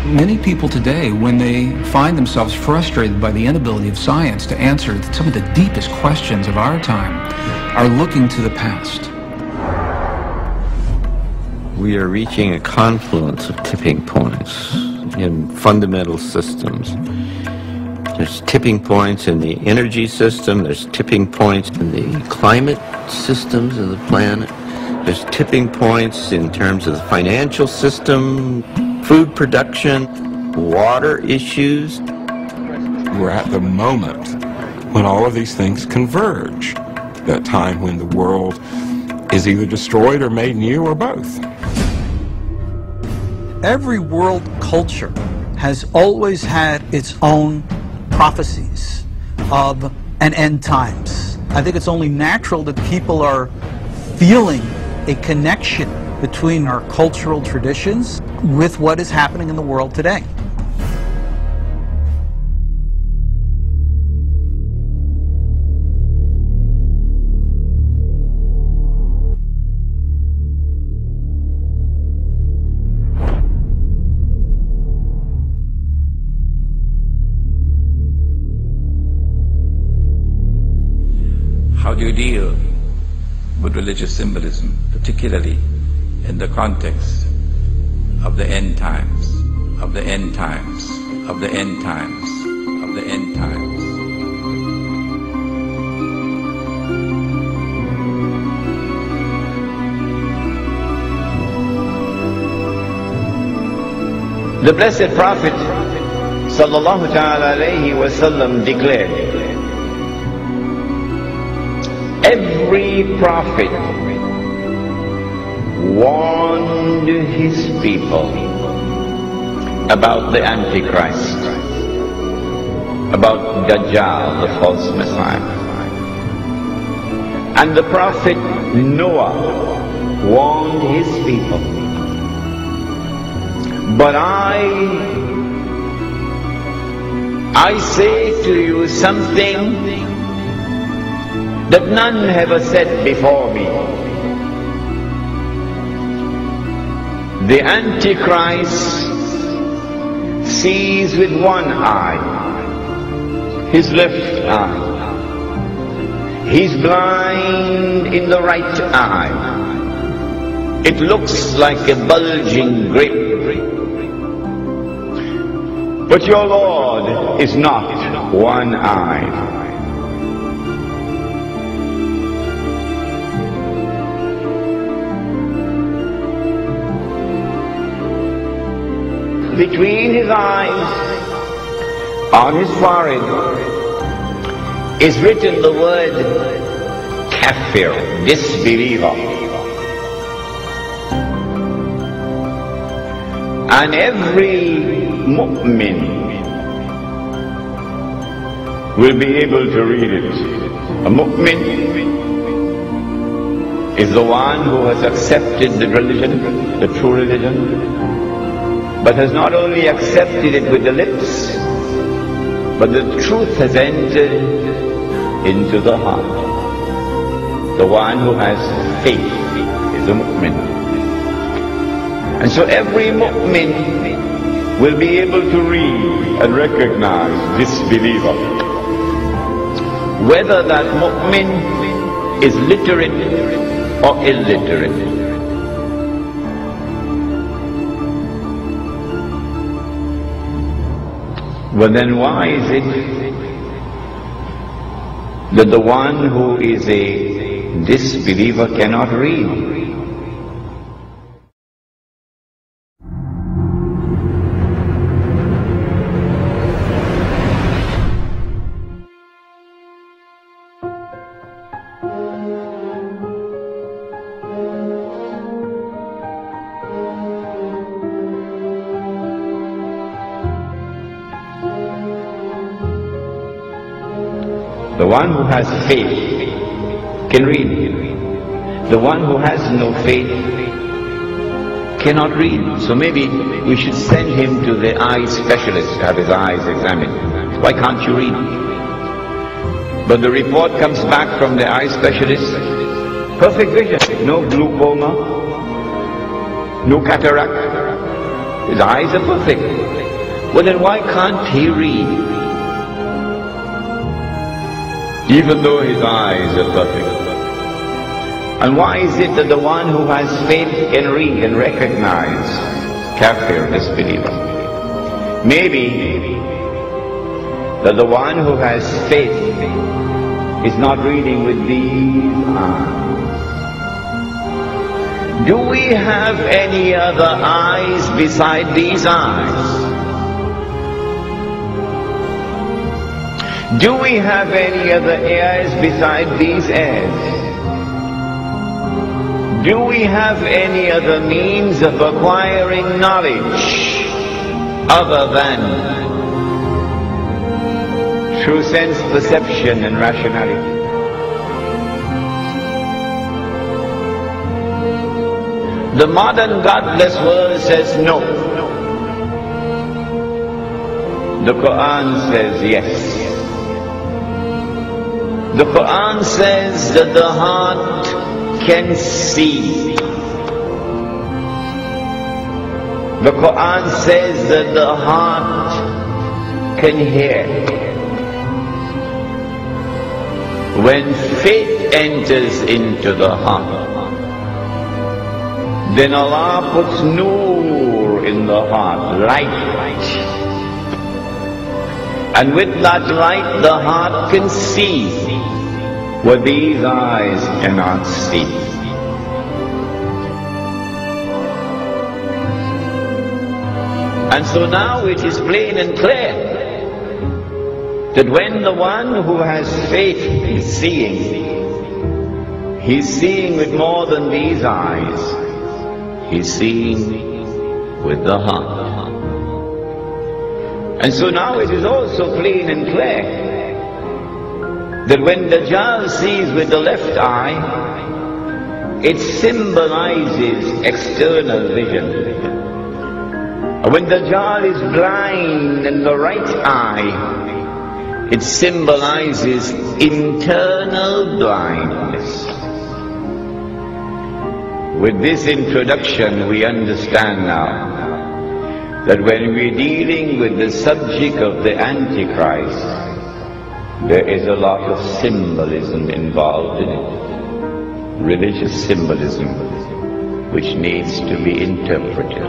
Many people today, when they find themselves frustrated by the inability of science to answer some of the deepest questions of our time, are looking to the past. We are reaching a confluence of tipping points in fundamental systems. There's tipping points in the energy system, there's tipping points in the climate systems of the planet, there's tipping points in terms of the financial system, food production, water issues. We're at the moment when all of these things converge, that time when the world is either destroyed or made new or both. Every world culture has always had its own prophecies of an end times. I think it's only natural that people are feeling a connection between our cultural traditions with what is happening in the world today. How do you deal with religious symbolism, particularly in the context of the end times, of the end times, of the end times, of the end times? The Blessed Prophet sallallahu ta'ala alayhi wasallam declared, every prophet warned his people about the Antichrist, about Dajjal, the false Messiah. And the prophet Noah warned his people. But I say to you something that none have said before me. The Antichrist sees with one eye, his left eye. He's blind in the right eye. It looks like a bulging grape. But your Lord is not one-eyed. Between his eyes, on his forehead, is written the word kafir, disbeliever. And every mu'min will be able to read it. A mu'min is the one who has accepted the religion, the true religion, but has not only accepted it with the lips, but the truth has entered into the heart. The one who has faith is a mu'min. And so every mu'min will be able to read and recognize this believer. Whether that mu'min is literate or illiterate. Well, then why is it that the one who is a disbeliever cannot read? The one who has faith can read. The one who has no faith cannot read. So maybe we should send him to the eye specialist to have his eyes examined. Why can't you read? But the report comes back from the eye specialist, perfect vision, no glaucoma, no cataract. His eyes are perfect. Well, then why can't he read? Even though his eyes are perfect. And why is it that the one who has faith can read and recognize kafir, disbeliever? Maybe that the one who has faith is not reading with these eyes. Do we have any other eyes beside these eyes? Do we have any other ears beside these ears? Do we have any other means of acquiring knowledge other than through sense perception and rationality? The modern godless world says no. The Quran says yes. The Quran says that the heart can see. The Quran says that the heart can hear. When faith enters into the heart, then Allah puts noor in the heart, light. And with that light, the heart can see what these eyes cannot see. And so now it is plain and clear that when the one who has faith is seeing, he's seeing with more than these eyes. He's seeing with the heart. And so now it is also plain and clear that when Dajjal sees with the left eye, it symbolizes external vision. And when Dajjal is blind in the right eye, it symbolizes internal blindness. With this introduction, we understand now that when we're dealing with the subject of the Antichrist, there is a lot of symbolism involved in it. Religious symbolism, which needs to be interpreted.